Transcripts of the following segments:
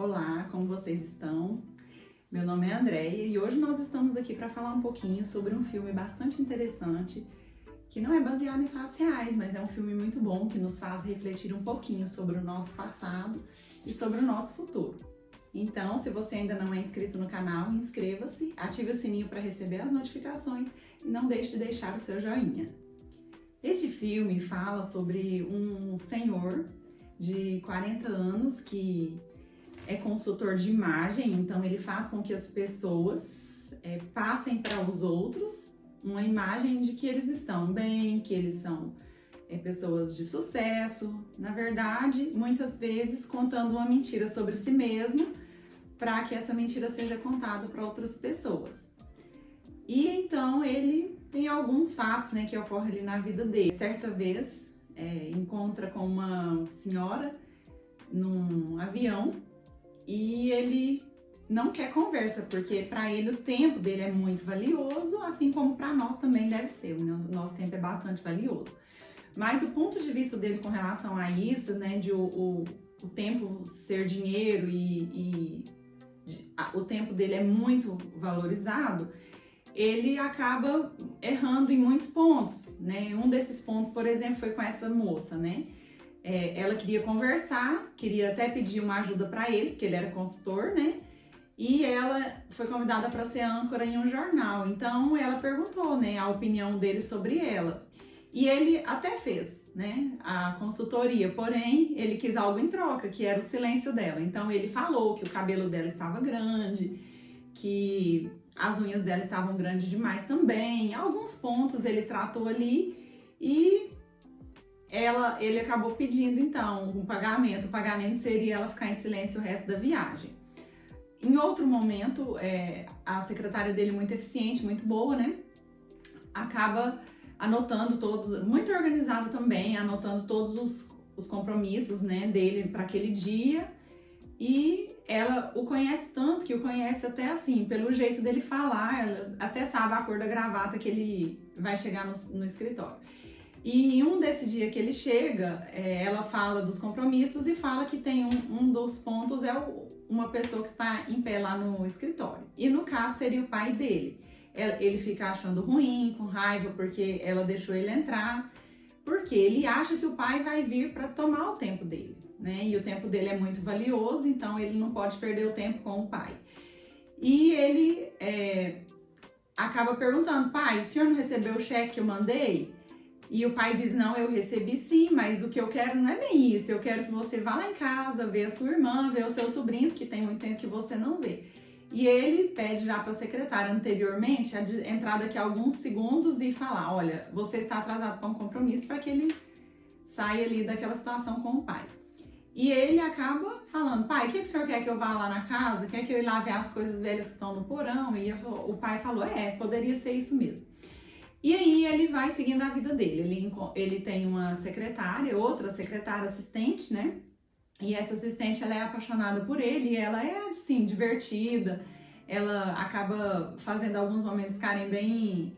Olá, como vocês estão? Meu nome é Andréia e hoje nós estamos aqui para falar um pouquinho sobre um filme bastante interessante que não é baseado em fatos reais, mas é um filme muito bom que nos faz refletir um pouquinho sobre o nosso passado e sobre o nosso futuro. Então, se você ainda não é inscrito no canal, inscreva-se, ative o sininho para receber as notificações e não deixe de deixar o seu joinha. Este filme fala sobre um senhor de 40 anos que é consultor de imagem, então ele faz com que as pessoas passem para os outros uma imagem de que eles estão bem, que eles são pessoas de sucesso. Na verdade, muitas vezes contando uma mentira sobre si mesmo para que essa mentira seja contada para outras pessoas. E então ele tem alguns fatos, que ocorrem ali na vida dele. Certa vez encontra com uma senhora num avião e ele não quer conversa, porque para ele o tempo dele é muito valioso, assim como para nós também deve ser, o nosso tempo é bastante valioso. Mas o ponto de vista dele com relação a isso, de o tempo ser dinheiro e o tempo dele é muito valorizado, ele acaba errando em muitos pontos, Um desses pontos, por exemplo, foi com essa moça, Ela queria conversar, queria até pedir uma ajuda para ele, porque ele era consultor, E ela foi convidada para ser âncora em um jornal. Então ela perguntou, a opinião dele sobre ela. E ele até fez, a consultoria, porém ele quis algo em troca, que era o silêncio dela. Então ele falou que o cabelo dela estava grande, que as unhas dela estavam grandes demais também. Alguns pontos ele tratou ali e ele acabou pedindo então um pagamento. O pagamento seria ela ficar em silêncio o resto da viagem. Em outro momento, a secretária dele, muito eficiente, muito boa, acaba anotando todos, muito organizada também, anotando todos os compromissos, dele para aquele dia. E ela o conhece tanto, que o conhece até assim, pelo jeito dele falar, ela até sabe a cor da gravata que ele vai chegar no escritório. E em um desse dia que ele chega, ela fala dos compromissos e fala que tem um dos pontos uma pessoa que está em pé lá no escritório. E no caso seria o pai dele. Ele fica achando ruim, com raiva, porque ela deixou ele entrar, porque ele acha que o pai vai vir para tomar o tempo dele, E o tempo dele é muito valioso, então ele não pode perder o tempo com o pai. E ele acaba perguntando: pai, o senhor não recebeu o cheque que eu mandei? E o pai diz: não, eu recebi sim, mas o que eu quero não é bem isso. Eu quero que você vá lá em casa, ver a sua irmã, ver os seus sobrinhos, que tem muito tempo que você não vê. E ele pede já para a secretária anteriormente entrar daqui a alguns segundos e falar: olha, você está atrasado para um compromisso, para que ele saia ali daquela situação com o pai. E ele acaba falando: pai, o que o senhor quer que eu vá lá na casa? Quer que eu ir lá ver as coisas velhas que estão no porão? E o pai falou: poderia ser isso mesmo. E aí ele vai seguindo a vida dele. Ele tem uma secretária, outra secretária assistente, E essa assistente, ela é apaixonada por ele e ela é, assim, divertida. Ela acaba fazendo alguns momentos ficarem bem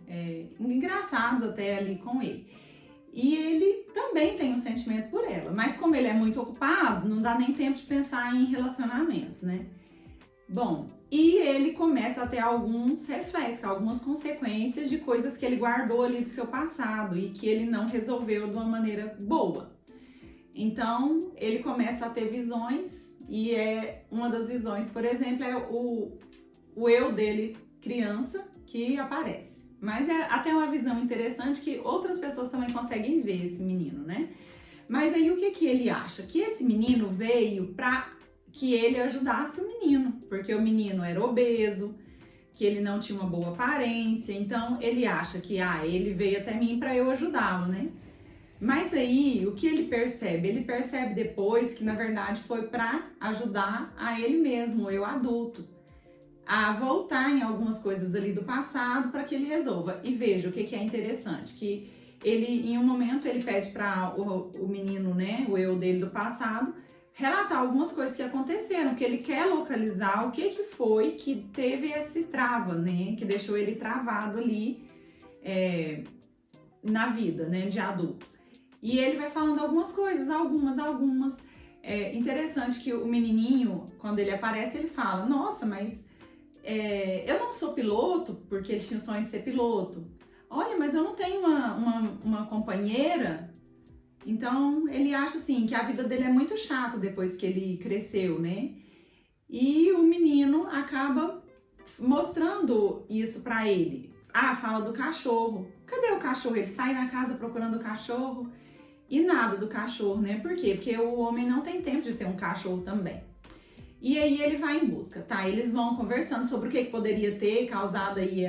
engraçados até ali com ele. E ele também tem um sentimento por ela, mas como ele é muito ocupado, não dá nem tempo de pensar em relacionamento, Bom, e ele começa a ter alguns reflexos, algumas consequências de coisas que ele guardou ali do seu passado e que ele não resolveu de uma maneira boa. Então, ele começa a ter visões e uma das visões, por exemplo, é o eu dele, criança, que aparece. Mas é até uma visão interessante que outras pessoas também conseguem ver esse menino, Mas aí o que ele acha? Que esse menino veio para que ele ajudasse o menino, porque o menino era obeso, que ele não tinha uma boa aparência, então ele acha que ele veio até mim para eu ajudá-lo, Mas aí, o que ele percebe? Ele percebe depois que, na verdade, foi para ajudar a ele mesmo, eu adulto, a voltar em algumas coisas ali do passado para que ele resolva. E veja o que é interessante, que ele, em um momento, ele pede para o menino, o eu dele do passado, relatar algumas coisas que aconteceram, que ele quer localizar o que foi que teve esse trava, que deixou ele travado ali na vida, de adulto. E ele vai falando algumas coisas, algumas. É interessante interessante que o menininho, quando ele aparece, ele fala, nossa, mas eu não sou piloto, porque ele tinha o sonho de ser piloto. Olha, mas eu não tenho uma companheira. Então, ele acha assim, que a vida dele é muito chata depois que ele cresceu, né? E o menino acaba mostrando isso pra ele. Ah, fala do cachorro. Cadê o cachorro? Ele sai na casa procurando o cachorro e nada do cachorro, né? Por quê? Porque o homem não tem tempo de ter um cachorro também. E aí ele vai em busca, tá? Eles vão conversando sobre o que poderia ter causado aí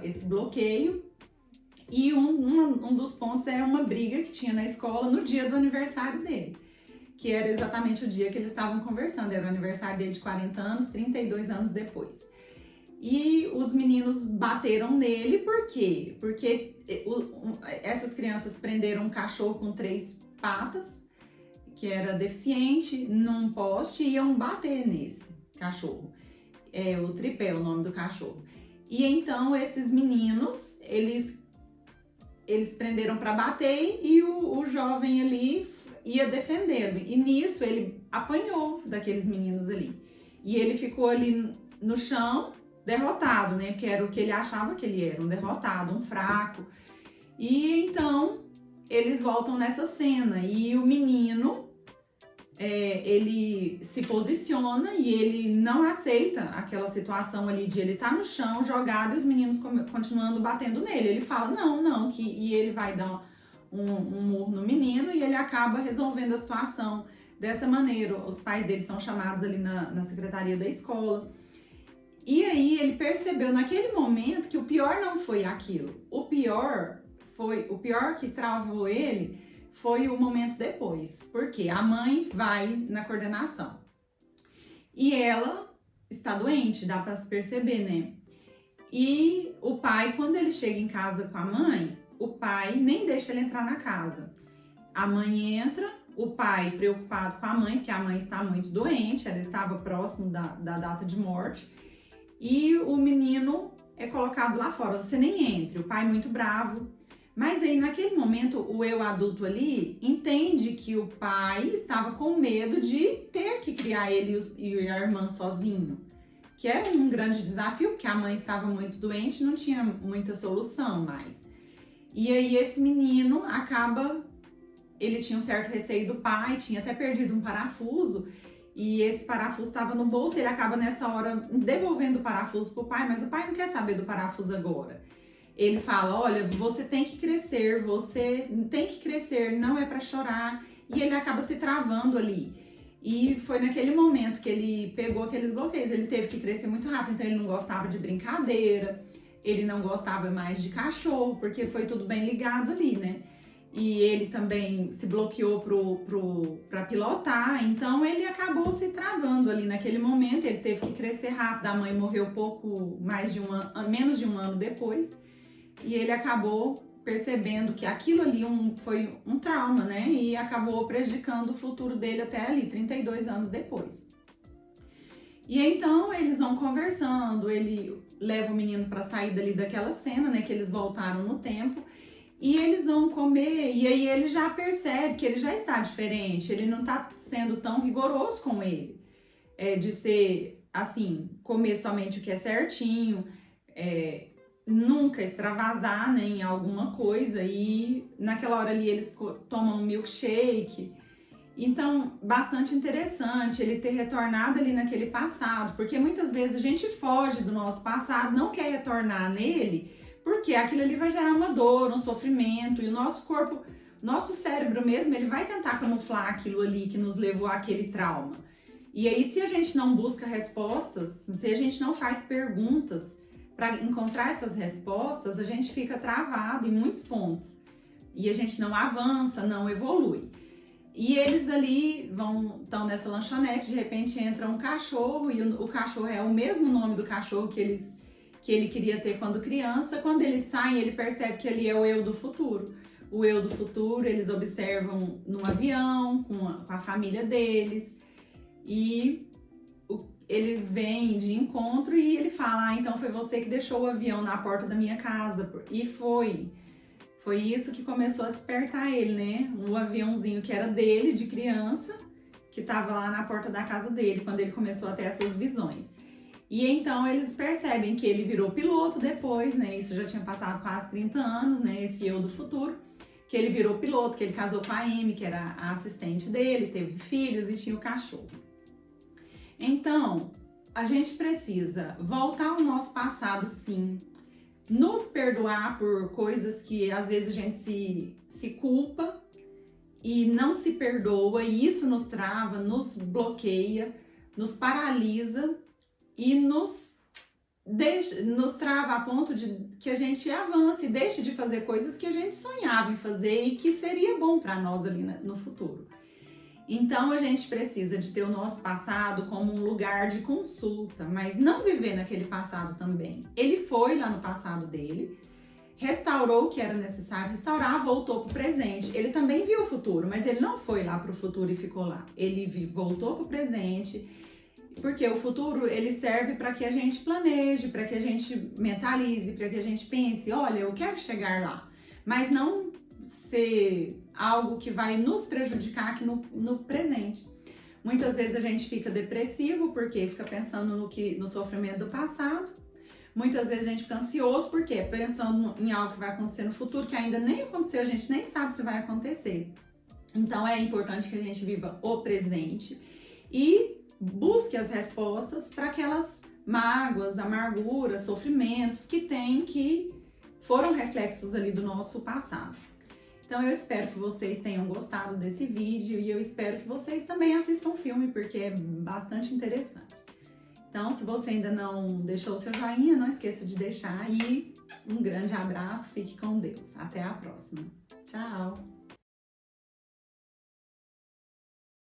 esse bloqueio. E um dos pontos era uma briga que tinha na escola no dia do aniversário dele, que era exatamente o dia que eles estavam conversando. Era o aniversário dele de 40 anos, 32 anos depois. E os meninos bateram nele, por quê? Porque essas crianças prenderam um cachorro com 3 patas, que era deficiente, num poste, e iam bater nesse cachorro. O Tripé é o nome do cachorro. E então esses meninos, eles prenderam para bater e o jovem ali ia defendê-lo. E nisso ele apanhou daqueles meninos ali. E ele ficou ali no chão, derrotado, né? Porque era o que ele achava que ele era, um derrotado, um fraco. E então eles voltam nessa cena e o menino ele se posiciona e ele não aceita aquela situação ali de ele estar no chão jogado e os meninos continuando batendo nele. Ele fala não, e ele vai dar um murro no menino e ele acaba resolvendo a situação dessa maneira. Os pais dele são chamados ali na secretaria da escola. E aí ele percebeu naquele momento que o pior não foi aquilo. O pior que travou ele foi o momento depois. Porque a mãe vai na coordenação. E ela está doente, dá para se perceber, né? E o pai, quando ele chega em casa com a mãe, o pai nem deixa ele entrar na casa. A mãe entra, o pai preocupado com a mãe, porque a mãe está muito doente, ela estava próximo da data de morte. E o menino é colocado lá fora, você nem entre, o pai muito bravo. Mas aí naquele momento o eu adulto ali entende que o pai estava com medo de ter que criar ele e a irmã sozinho. Que era um grande desafio, porque a mãe estava muito doente, não tinha muita solução mais. E aí esse menino ele tinha um certo receio do pai, tinha até perdido um parafuso, e esse parafuso estava no bolso, ele acaba nessa hora devolvendo o parafuso pro pai, mas o pai não quer saber do parafuso agora. Ele fala, olha, você tem que crescer, não é para chorar, e ele acaba se travando ali. E foi naquele momento que ele pegou aqueles bloqueios, ele teve que crescer muito rápido, então ele não gostava de brincadeira, ele não gostava mais de cachorro, porque foi tudo bem ligado ali, né? E ele também se bloqueou para pilotar, então ele acabou se travando ali naquele momento, ele teve que crescer rápido, a mãe morreu menos de um ano depois, e ele acabou percebendo que aquilo ali foi um trauma, né? E acabou prejudicando o futuro dele até ali, 32 anos depois. E então eles vão conversando, ele leva o menino para sair dali daquela cena, né? Que eles voltaram no tempo. E eles vão comer, e aí ele já percebe que ele já está diferente, ele não está sendo tão rigoroso com ele, de ser assim, comer somente o que é certinho, nunca extravasar, né, em alguma coisa, e naquela hora ali eles tomam um milkshake. Então, bastante interessante ele ter retornado ali naquele passado, porque muitas vezes a gente foge do nosso passado, não quer retornar nele, porque aquilo ali vai gerar uma dor, um sofrimento, e o nosso corpo, nosso cérebro mesmo, ele vai tentar camuflar aquilo ali que nos levou àquele trauma. E aí, se a gente não busca respostas, se a gente não faz perguntas para encontrar essas respostas, a gente fica travado em muitos pontos. E a gente não avança, não evolui. E eles ali estão nessa lanchonete, de repente entra um cachorro, e o cachorro é o mesmo nome do cachorro que ele queria ter quando criança. Quando eles saem, ele percebe que ele é o eu do futuro. O eu do futuro, eles observam num avião, com a família deles, e ele vem de encontro e ele fala, então foi você que deixou o avião na porta da minha casa. E foi isso que começou a despertar ele, né? O aviãozinho que era dele, de criança, que estava lá na porta da casa dele, quando ele começou a ter essas visões. E então eles percebem que ele virou piloto depois, né? Isso já tinha passado quase 30 anos, né? Esse eu do futuro, que ele virou piloto, que ele casou com a Amy, que era a assistente dele, teve filhos e tinha o cachorro. Então, a gente precisa voltar ao nosso passado, sim, nos perdoar por coisas que às vezes a gente se culpa e não se perdoa, e isso nos trava, nos bloqueia, nos paralisa e nos trava a ponto de que a gente avance e deixe de fazer coisas que a gente sonhava em fazer e que seria bom para nós ali no futuro. Então a gente precisa de ter o nosso passado como um lugar de consulta, mas não viver naquele passado também. Ele foi lá no passado dele, restaurou o que era necessário restaurar, voltou para o presente. Ele também viu o futuro, mas ele não foi lá para o futuro e ficou lá. Ele voltou para o presente, porque o futuro ele serve para que a gente planeje, para que a gente mentalize, para que a gente pense, olha, eu quero chegar lá, mas não ser algo que vai nos prejudicar aqui no presente. Muitas vezes a gente fica depressivo porque fica pensando no sofrimento do passado. Muitas vezes a gente fica ansioso porque pensando em algo que vai acontecer no futuro que ainda nem aconteceu, a gente nem sabe se vai acontecer. Então é importante que a gente viva o presente e busque as respostas para aquelas mágoas, amarguras, sofrimentos que foram reflexos ali do nosso passado. Então eu espero que vocês tenham gostado desse vídeo e eu espero que vocês também assistam o filme, porque é bastante interessante. Então, se você ainda não deixou o seu joinha, não esqueça de deixar e um grande abraço, fique com Deus. Até a próxima. Tchau!